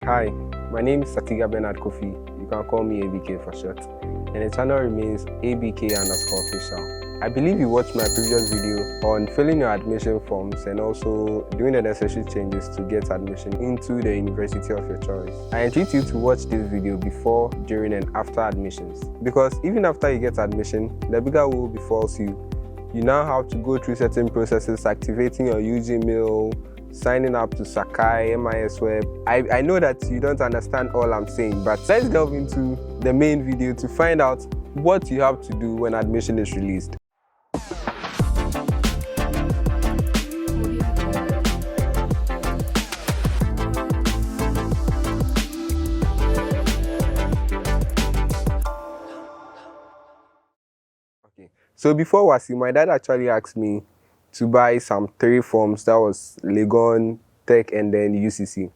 Hi, my name is Satiga Bernard Kofi. You can call me ABK for short. And the channel remains ABK_official. I believe you watched my previous video on filling your admission forms and also doing the necessary changes to get admission into the university of your choice. I entreat you to watch this video before, during and after admissions, because even after you get admission, the bigger woe befalls you. You now have to go through certain processes, activating your UGmail, signing up to Sakai, MIS Web. I know that you don't understand all I'm saying, but let's delve into the main video to find out what you have to do when admission is released. Okay, so before WASSCE, my dad actually asked me to buy some 3 forms. That was Legon, Tech, and then UCC.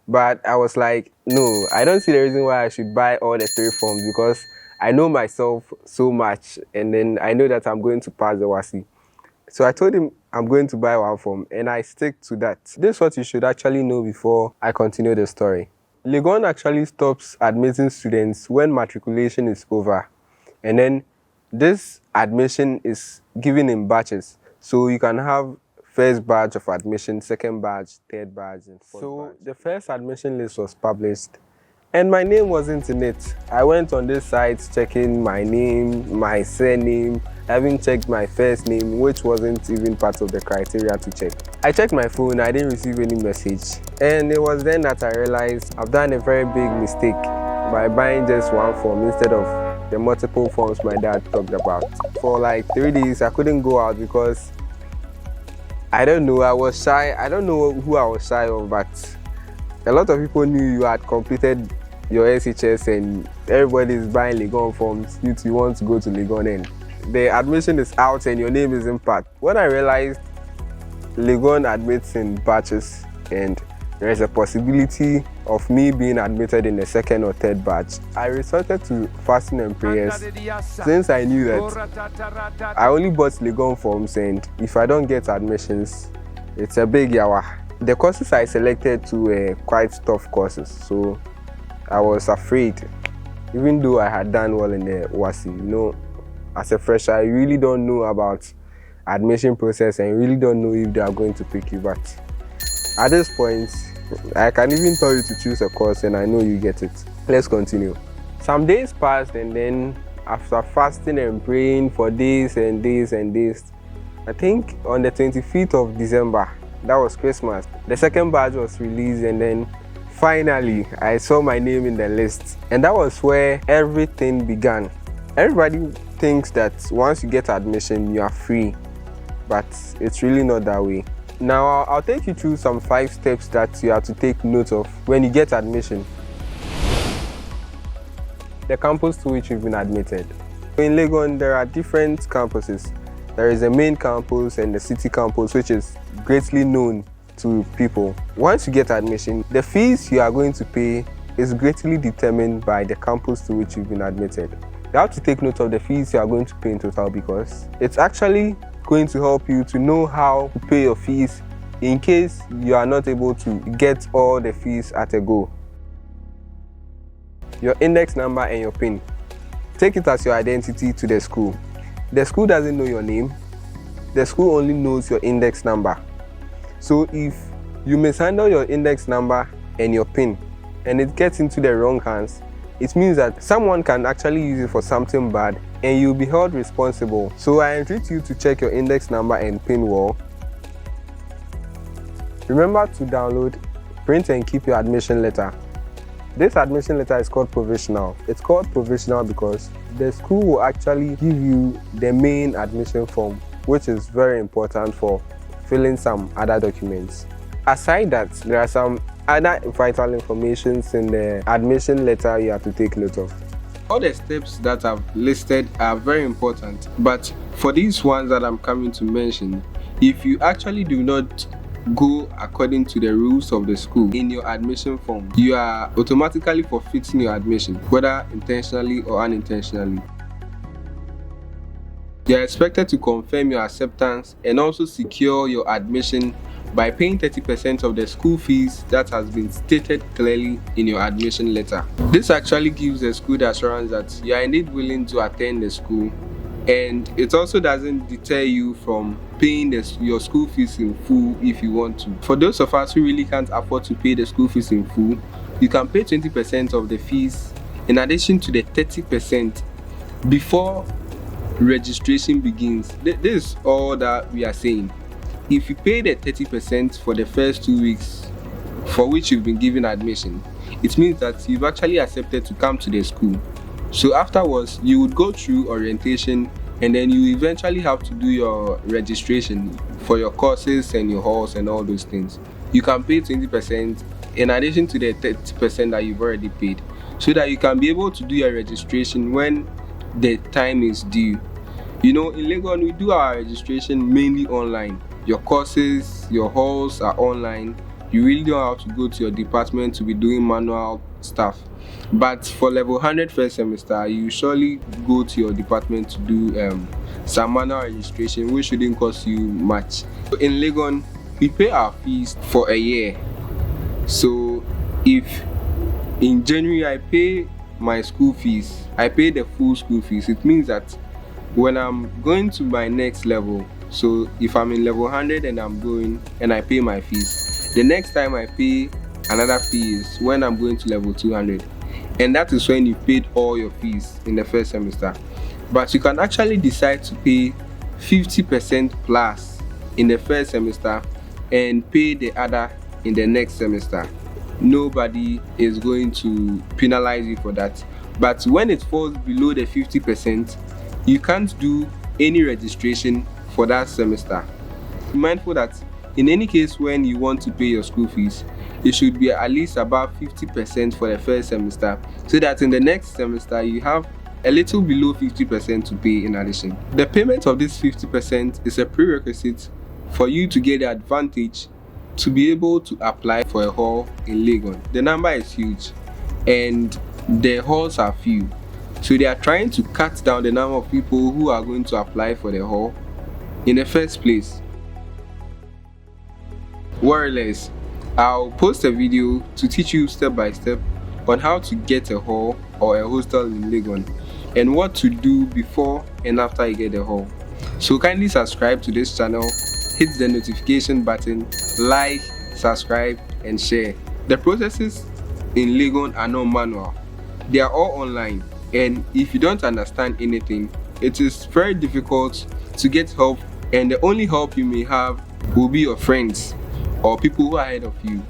But I was like, no, I don't see the reason why I should buy all the 3 forms, because I know myself so much, and then I know that I'm going to pass the WASSCE. So I told him I'm going to buy 1 form, and I stick to that. This is what you should actually know before I continue the story. Legon actually stops admitting students when matriculation is over, and then this admission is given in batches. So you can have first batch of admission, second batch, third batch, and fourth batch. So the first admission list was published, and my name wasn't in it. I went on this site checking my name, my surname. I even checked my first name, which wasn't even part of the criteria to check. I checked my phone, I didn't receive any message. And it was then that I realized I've done a very big mistake by buying just 1 form instead of the multiple forms my dad talked about. For like 3 days, I couldn't go out because I don't know, I was shy. I don't know who I was shy of, but a lot of people knew you had completed your SHS and everybody is buying Legon forms. You want to go to Legon and the admission is out and your name is in part. When I realized Legon admits in batches and there is a possibility of me being admitted in the 2nd or 3rd batch, I resorted to fasting and prayers, since I knew that I only bought Legon forms and if I don't get admissions, it's a big yawa. The courses I selected were quite tough courses, so I was afraid. Even though I had done well in the WASSCE, you know, as a fresher, I really don't know about admission process and really don't know if they are going to pick you, but at this point, I can even tell you to choose a course and I know you get it. Let's continue. Some days passed, and then after fasting and praying for days and days and days, I think on the 25th of December, that was Christmas, the 2nd batch was released, and then finally I saw my name in the list. And that was where everything began. Everybody thinks that once you get admission, you are free, but it's really not that way. Now, I'll take you through some 5 steps that you have to take note of when you get admission. The campus to which you've been admitted. In Legon, there are different campuses. There is a main campus and the city campus, which is greatly known to people. Once you get admission, the fees you are going to pay is greatly determined by the campus to which you've been admitted. You have to take note of the fees you are going to pay in total, because it's actually going to help you to know how to pay your fees in case you are not able to get all the fees at a go. Your index number and your PIN. Take it as your identity to the school. The school doesn't know your name. The school only knows your index number. So if you mishandle your index number and your PIN and it gets into the wrong hands, it means that someone can actually use it for something bad and you'll be held responsible. So I entreat you to check your index number and PIN well. Remember to download, print and keep your admission letter. This admission letter is called provisional. It's called provisional because the school will actually give you the main admission form, which is very important for filling some other documents. Aside that, there are some other vital information in the admission letter you have to take note of. All the steps that I've listed are very important, but for these ones that I'm coming to mention, if you actually do not go according to the rules of the school in your admission form, you are automatically forfeiting your admission, whether intentionally or unintentionally. You are expected to confirm your acceptance and also secure your admission by paying 30% of the school fees that has been stated clearly in your admission letter. This actually gives the school the assurance that you are indeed willing to attend the school, and it also doesn't deter you from paying your school fees in full if you want to. For those of us who really can't afford to pay the school fees in full, you can pay 20% of the fees in addition to the 30% before registration begins. This is all that we are saying. If you pay the 30% for the first 2 weeks for which you've been given admission, it means that you've actually accepted to come to the school. So afterwards, you would go through orientation, and then you eventually have to do your registration for your courses and your halls and all those things. You can pay 20% in addition to the 30% that you've already paid, so that you can be able to do your registration when the time is due. You know, in Legon, we do our registration mainly online. Your courses, your halls are online. You really don't have to go to your department to be doing manual stuff. But for level 100 first semester, you surely go to your department to do some manual registration, which shouldn't cost you much. In Legon, we pay our fees for a year. So if in January I pay my school fees, I pay the full school fees, it means that when I'm going to my next level, so if I'm in level 100 and I'm going and I pay my fees, the next time I pay another fee is when I'm going to level 200, and that is when you've paid all your fees in the first semester. But you can actually decide to pay 50% plus in the first semester and pay the other in the next semester. Nobody is going to penalize you for that. But when it falls below the 50%, you can't do any registration for that semester. Be mindful that in any case when you want to pay your school fees, it should be at least about 50% for the first semester, so that in the next semester you have a little below 50% to pay in addition. The payment of this 50% is a prerequisite for you to get the advantage to be able to apply for a hall in Legon. The number is huge and the halls are few, so they are trying to cut down the number of people who are going to apply for the hall in the first place. Wireless, I'll post a video to teach you step by step on how to get a hall or a hostel in Legon and what to do before and after you get a hall. So kindly subscribe to this channel, hit the notification button, like, subscribe and share. The processes in Legon are not manual. They are all online, and if you don't understand anything, it is very difficult to get help, and the only help you may have will be your friends or people who are ahead of you.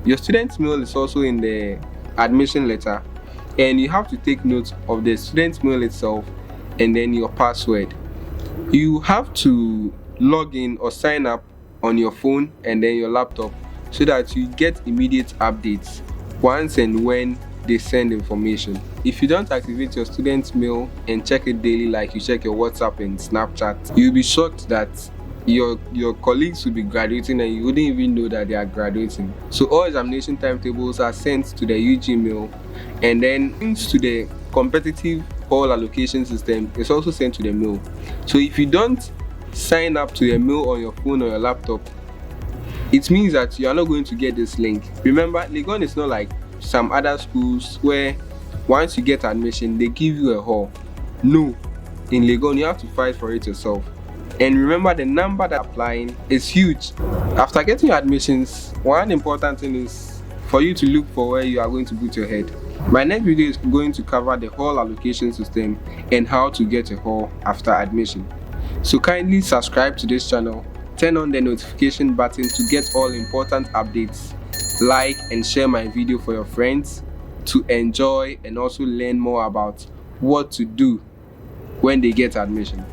Your student mail is also in the admission letter, and you have to take note of the student mail itself and then your password. You have to log in or sign up on your phone and then your laptop so that you get immediate updates once and when they send information. If you don't activate your student mail and check it daily like you check your WhatsApp and Snapchat, you'll be shocked that your colleagues will be graduating and you wouldn't even know that they are graduating. So all examination timetables are sent to the UG mail, and then links to the competitive hall allocation system is also sent to the mail. So if you don't sign up to your mail on your phone or your laptop, it means that you are not going to get this link. Remember, Legon is not like some other schools where once you get admission they give you a hall. No, in Legon you have to fight for it yourself. And remember, the number that applying is huge. After getting your admissions, one important thing is for you to look for where you are going to put your head. My next video is going to cover the hall allocation system and how to get a hall after admission. So kindly subscribe to this channel, turn on the notification button to get all important updates, like and share my video for your friends to enjoy and also learn more about what to do when they get admission.